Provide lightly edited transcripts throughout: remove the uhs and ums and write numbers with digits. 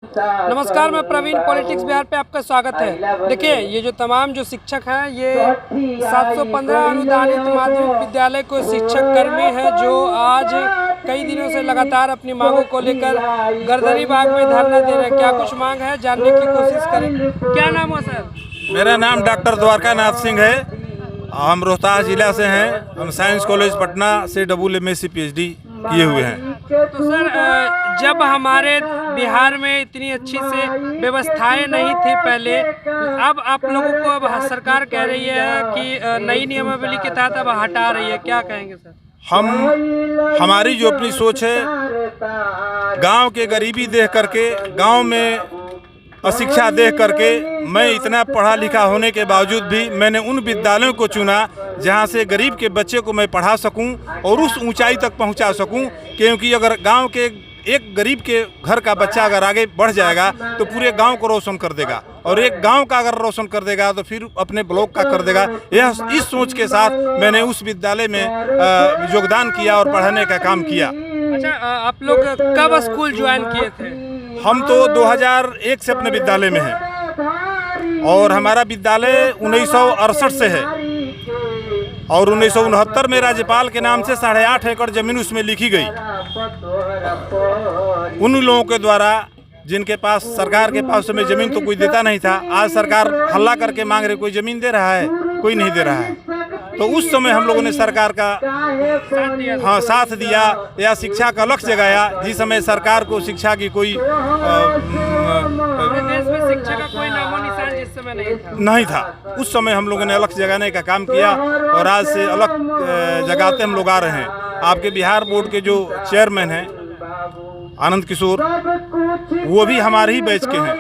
नमस्कार, मैं प्रवीण पॉलिटिक्स बिहार पे आपका स्वागत है। देखिए, ये जो तमाम जो शिक्षक हैं, ये 715 अनुदानित माध्यमिक विद्यालय को शिक्षक कर्मी हैं जो आज कई दिनों से लगातार अपनी मांगों को लेकर गर्दनी बाग में धरना दे रहे हैं। क्या कुछ मांग है, जानने की कोशिश करें। क्या नाम है सर? मेरा नाम डॉक्टर द्वारकानाथ सिंह है। हम रोहतास जिला से हैं। हम साइंस कॉलेज पटना से MSc PhD किए हुए हैं। तो सर, जब हमारे बिहार में इतनी अच्छी से व्यवस्थाएं नहीं थी पहले, अब आप लोगों को अब सरकार कह रही है कि नई नियमावली के तहत अब हटा रही है, क्या कहेंगे सर? हमारी जो अपनी सोच है, गांव के गरीबी देख करके, गांव में अशिक्षा देख करके, मैं इतना पढ़ा लिखा होने के बावजूद भी मैंने उन विद्यालयों को चुना जहां से गरीब के बच्चे को मैं पढ़ा सकूं और उस ऊंचाई तक पहुंचा सकूं। क्योंकि अगर गांव के एक गरीब के घर का बच्चा अगर आगे बढ़ जाएगा तो पूरे गांव को रोशन कर देगा, और एक गांव का अगर रोशन कर देगा तो फिर अपने ब्लॉक का कर देगा। यह इस सोच के साथ मैंने उस विद्यालय में योगदान किया और पढ़ाने का काम किया। अच्छा, आप लोग कब स्कूल ज्वाइन किए थे? हम तो 2001 से अपने विद्यालय में हैं और हमारा विद्यालय 1968 से है, और 1969 में राज्यपाल के नाम से 8.5 एकड़ जमीन उसमें लिखी गई। उन लोगों के द्वारा जिनके पास, सरकार के पास समय ज़मीन तो कोई देता नहीं था। आज सरकार हल्ला करके मांग रही, कोई ज़मीन दे रहा है? कोई नहीं दे रहा है। तो उस समय हम लोगों ने सरकार का साथ दिया या शिक्षा का लक्ष्य जगाया। जिस समय सरकार को शिक्षा की कोई देश में शिक्षा का कोई नामो निशान जिस समय नहीं था, उस समय हम लोगों ने अलग जगाने का काम किया और आज से अलग जगाते हम लोग आ रहे हैं। आपके बिहार बोर्ड के जो चेयरमैन हैं आनंद किशोर, वो भी हमारे ही बैच के हैं,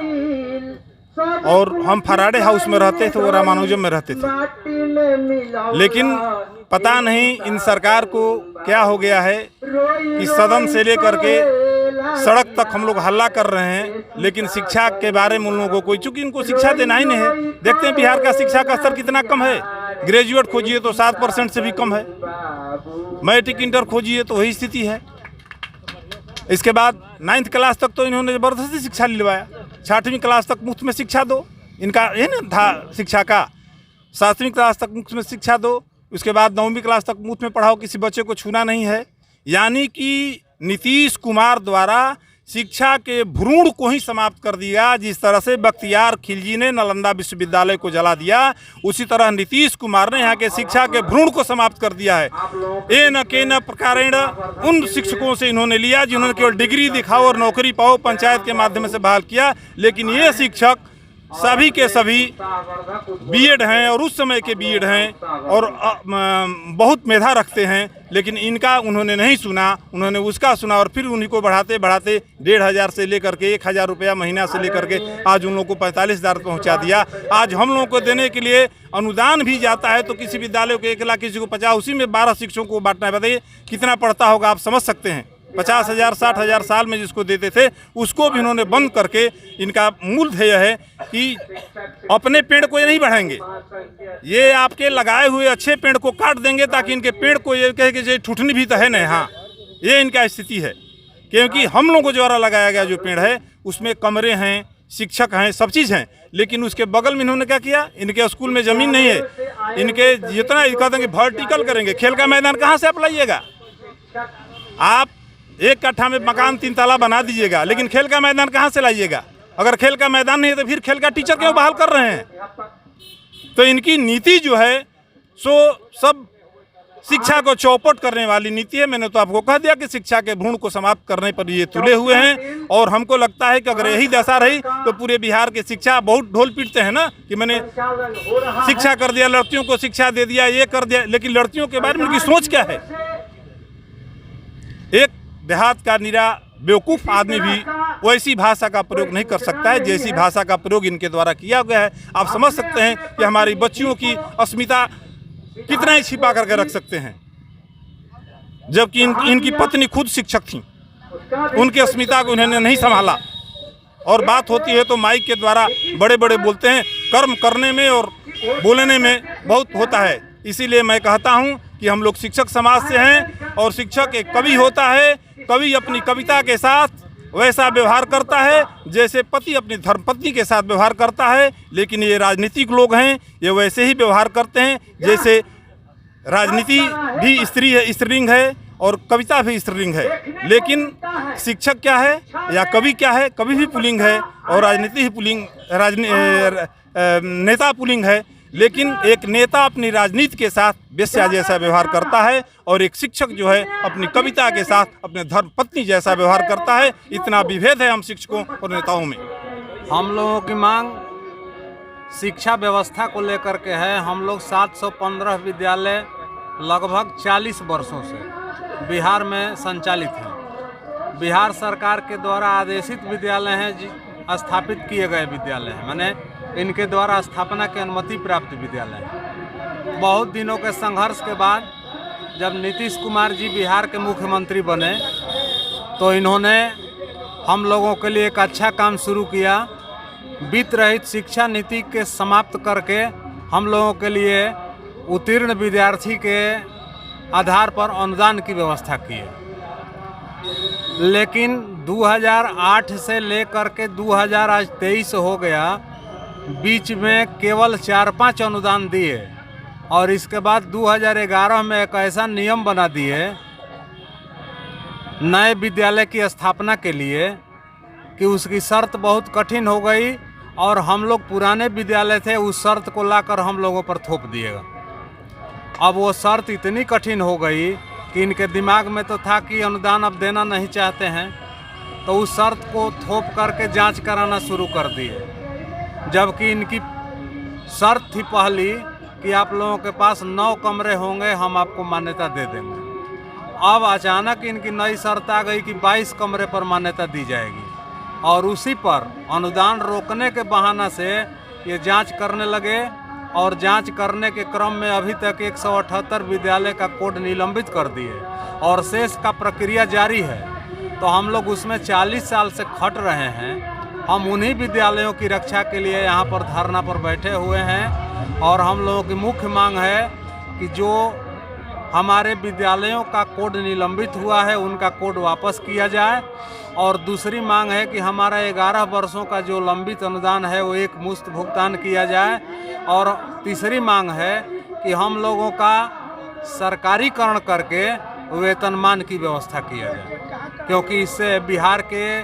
और हम फराडे हाउस में रहते थे, वो रामानुजम में रहते थे। लेकिन पता नहीं इन सरकार को क्या हो गया है कि सदन से लेकर के सड़क तक हम लोग हल्ला कर रहे हैं, लेकिन शिक्षा के बारे में उन लोगों को कोई, चूंकि इनको शिक्षा देना ही नहीं है। देखते हैं बिहार का शिक्षा का स्तर कितना कम है। ग्रेजुएट खोजिए तो 7% से भी कम है, मैट्रिक इंटर खोजिए तो वही स्थिति है। इसके बाद 9th क्लास तक तो इन्होंने ज़बरदस्ती शिक्षा दिलवाया। 6वीं क्लास तक मुफ्त में शिक्षा दो, इनका ये ना था शिक्षा का। 7वीं क्लास तक मुफ्त में शिक्षा दो, उसके बाद 9वीं क्लास तक मुफ्त में पढ़ाओ, किसी बच्चे को छूना नहीं है। यानी कि नीतीश कुमार द्वारा शिक्षा के भ्रूण को ही समाप्त कर दिया। जिस तरह से बख्तियार खिलजी ने नालंदा विश्वविद्यालय को जला दिया, उसी तरह नीतीश कुमार ने यहाँ के शिक्षा के भ्रूण को समाप्त कर दिया है। न केन प्रकारेण उन शिक्षकों से इन्होंने लिया जिन्होंने केवल डिग्री दिखाओ और नौकरी पाओ, पंचायत के माध्यम से बहाल किया। लेकिन ये शिक्षक सभी के सभी बीएड हैं, और उस समय के बीएड हैं, और बहुत मेधा रखते हैं। लेकिन इनका उन्होंने नहीं सुना, उन्होंने उसका सुना, और फिर उन्हीं को बढ़ाते बढ़ाते 1,500 से लेकर के 1,000 रुपया महीना से लेकर के आज उन लोगों को 45,000 पहुँचा दिया। आज हम लोगों को देने के लिए अनुदान भी जाता है तो किसी विद्यालय को 1 लाख, किसी को 50, उसी में 12 शिक्षकों को बांटना है। बताइए कितना पड़ता होगा, आप समझ सकते हैं। 50,000 60,000 साल में जिसको देते थे, उसको भी इन्होंने बंद करके, इनका मूल ध्येय है कि अपने पेड़ को ये नहीं बढ़ाएंगे, ये आपके लगाए हुए अच्छे पेड़ को काट देंगे ताकि इनके पेड़ को ये कहे कि ये ठुठनी भी तो है नहीं। हाँ, ये इनका स्थिति है। क्योंकि हम लोगों द्वारा लगाया गया जो पेड़ है उसमें कमरे हैं, शिक्षक हैं, सब चीज़ हैं, लेकिन उसके बगल में इन्होंने क्या किया, इनके स्कूल में ज़मीन नहीं है। इनके जितना कहते हैं कि वर्टिकल करेंगे, खेल का मैदान कहाँ से आप लाइएगा? आप 1 कट्ठा में मकान 3 ताला बना दीजिएगा, लेकिन खेल का मैदान कहाँ से लाइएगा? अगर खेल का मैदान नहीं है तो फिर खेल का टीचर क्यों बहाल कर रहे हैं? तो इनकी नीति जो है सो सब शिक्षा को चौपट करने वाली नीति है। मैंने तो आपको कह दिया कि शिक्षा के भ्रूण को समाप्त करने पर ये तुले हुए हैं, और हमको लगता है कि अगर यही दशा रही तो पूरे बिहार की शिक्षा, बहुत ढोल पीटते हैं ना कि मैंने शिक्षा कर दिया, लड़कियों को शिक्षा दे दिया, ये कर दिया, लेकिन लड़कियों के बारे में उनकी सोच क्या है? एक देहात का निरा बेवकूफ़ आदमी भी वैसी भाषा का प्रयोग नहीं कर सकता है जैसी भाषा का प्रयोग इनके द्वारा किया गया है। आप समझ सकते हैं कि हमारी बच्चियों की अस्मिता कितना ही छिपा करके रख सकते हैं, जबकि इनकी पत्नी खुद शिक्षक थी, उनकी अस्मिता को इन्होंने नहीं संभाला। और बात होती है तो माइक के द्वारा बड़े बड़े बोलते हैं, कर्म करने में और बोलने में बहुत होता है। इसीलिए मैं कहता हूं कि हम लोग शिक्षक समाज से हैं, और शिक्षक एक कवि होता है। कवि अपनी कविता के साथ वैसा व्यवहार करता है जैसे पति अपनी धर्मपत्नी के साथ व्यवहार करता है। लेकिन ये राजनीतिक लोग हैं, ये वैसे ही व्यवहार करते हैं जैसे राजनीति भी स्त्री है, स्त्रीलिंग है, और कविता भी स्त्रीलिंग है। लेकिन शिक्षक क्या है या कवि क्या है? कवि भी पुल्लिंग है और राजनीति ही पुल्लिंग, नेता पुल्लिंग है। लेकिन एक नेता अपनी राजनीति के साथ वेश्या जैसा व्यवहार करता है और एक शिक्षक जो है अपनी कविता के साथ अपने धर्मपत्नी जैसा व्यवहार करता है। इतना विभेद है हम शिक्षकों और नेताओं में। हम लोगों की मांग शिक्षा व्यवस्था को लेकर के है। हम लोग 715 विद्यालय लगभग 40 वर्षों से बिहार में संचालित हैं। बिहार सरकार के द्वारा आदेशित विद्यालय हैं, स्थापित किए गए विद्यालय हैं, माने इनके द्वारा स्थापना की अनुमति प्राप्त विद्यालय है। बहुत दिनों के संघर्ष के बाद जब नीतीश कुमार जी बिहार के मुख्यमंत्री बने तो इन्होंने हम लोगों के लिए एक अच्छा काम शुरू किया। वित्त रहित शिक्षा नीति के समाप्त करके हम लोगों के लिए उत्तीर्ण विद्यार्थी के आधार पर अनुदान की व्यवस्था की है। लेकिन 2008 से लेकर के 2023 हो गया, बीच में केवल 4-5 अनुदान दिए और इसके बाद 2011 में एक ऐसा नियम बना दिए नए विद्यालय की स्थापना के लिए कि उसकी शर्त बहुत कठिन हो गई और हम लोग पुराने विद्यालय थे उस शर्त को लाकर हम लोगों पर थोप दिएगा। अब वो शर्त इतनी कठिन हो गई कि इनके दिमाग में तो था कि अनुदान अब देना नहीं चाहते हैं, तो उस शर्त को थोप करके जांच कराना शुरू कर दिए। जबकि इनकी शर्त थी पहली कि आप लोगों के पास 9 कमरे होंगे, हम आपको मान्यता दे देंगे। अब अचानक इनकी नई शर्त आ गई कि 22 कमरे पर मान्यता दी जाएगी और उसी पर अनुदान रोकने के बहाना से ये जांच करने लगे और जांच करने के क्रम में अभी तक 178 विद्यालय का कोड निलंबित कर दिए और शेष का प्रक्रिया जारी है। तो हम लोग उसमें 40 साल से खट रहे हैं। हम उन्हीं विद्यालयों की रक्षा के लिए यहाँ पर धरना पर बैठे हुए हैं और हम लोगों की मुख्य मांग है कि जो हमारे विद्यालयों का कोड निलंबित हुआ है उनका कोड वापस किया जाए। और दूसरी मांग है कि हमारा 11 वर्षों का जो लंबित अनुदान है वो एक मुश्त भुगतान किया जाए। और तीसरी मांग है कि हम लोगों का सरकारीकरण करके वेतनमान की व्यवस्था किया जाए, क्योंकि इससे बिहार के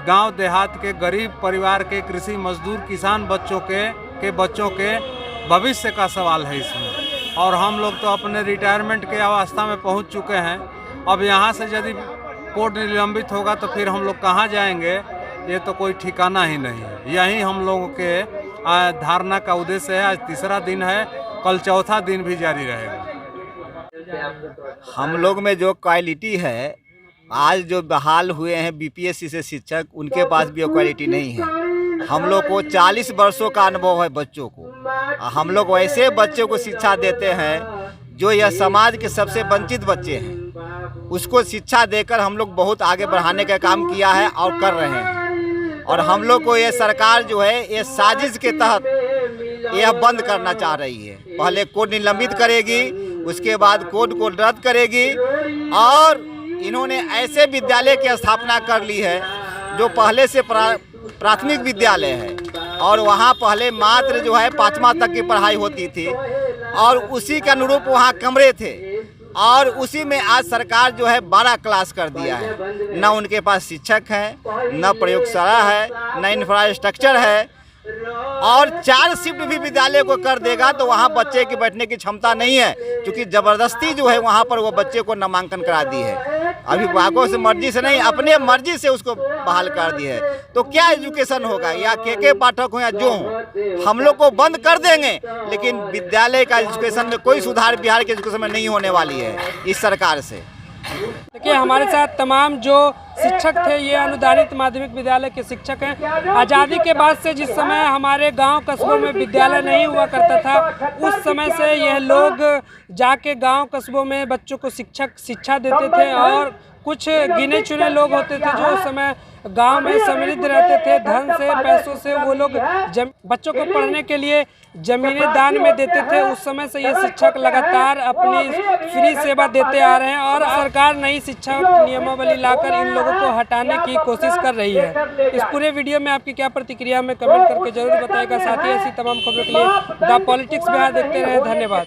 गांव देहात के गरीब परिवार के कृषि मजदूर किसान बच्चों के भविष्य का सवाल है इसमें। और हम लोग तो अपने रिटायरमेंट के अवस्था में पहुंच चुके हैं। अब यहाँ से यदि कोड निलंबित होगा तो फिर हम लोग कहाँ जाएंगे, ये तो कोई ठिकाना ही नहीं है। यही हम लोगों के धारणा का उद्देश्य है। आज तीसरा दिन है, कल चौथा दिन भी जारी रहेगा। हम लोग में जो क्वालिटी है, आज जो बहाल हुए हैं बीपीएससी से शिक्षक, उनके पास भी वो क्वालिटी नहीं है। हम लोग को 40 वर्षों का अनुभव है बच्चों को। हम लोग वैसे बच्चों को शिक्षा देते हैं जो यह समाज के सबसे वंचित बच्चे हैं, उसको शिक्षा देकर हम लोग बहुत आगे बढ़ाने का काम किया है और कर रहे हैं। और हम लोग को ये सरकार जो है ये साजिश के तहत यह बंद करना चाह रही है। पहले कोड निलंबित करेगी, उसके बाद कोड को रद्द करेगी और इन्होंने ऐसे विद्यालय की स्थापना कर ली है जो पहले से प्राथमिक विद्यालय है और वहाँ पहले मात्र जो है 5वां तक की पढ़ाई होती थी और उसी के अनुरूप वहाँ कमरे थे और उसी में आज सरकार जो है 12 क्लास कर दिया है। न उनके पास शिक्षक हैं, न प्रयोगशाला है, न इंफ्रास्ट्रक्चर है और 4 शिफ्ट भी विद्यालय को कर देगा तो वहाँ बच्चे की बैठने की क्षमता नहीं है, क्योंकि ज़बरदस्ती जो है वहाँ पर वो बच्चे को नामांकन करा दी है। अभिभावकों से मर्जी से नहीं, अपने मर्जी से उसको बहाल कर दी है। तो क्या एजुकेशन होगा, या के पाठक हो या जो हो, हम लोग को बंद कर देंगे लेकिन विद्यालय का एजुकेशन में कोई सुधार बिहार के एजुकेशन में नहीं होने वाली है इस सरकार से। देखिए हमारे साथ तमाम जो शिक्षक थे ये अनुदानित माध्यमिक विद्यालय के शिक्षक हैं। आज़ादी के बाद से जिस समय हमारे गांव कस्बों में विद्यालय नहीं हुआ करता था, उस समय से यह लोग जाके गांव कस्बों में बच्चों को शिक्षा देते थे और कुछ गिने चुने लोग होते थे जो उस समय गांव में समृद्ध रहते थे, धन से पैसों से वो लोग बच्चों को पढ़ने के लिए जमीनें दान में देते थे। उस समय से ये शिक्षक लगातार अपनी फ्री सेवा देते आ रहे हैं और सरकार नई शिक्षा नियमावली लाकर इन लोगों को हटाने की कोशिश कर रही है। इस पूरे वीडियो में आपकी क्या प्रतिक्रिया में कमेंट करके जरूर बताएगा। साथ ही ऐसी तमाम खबरों के लिए द पॉलिटिक्स बिहार देखते रहें। धन्यवाद।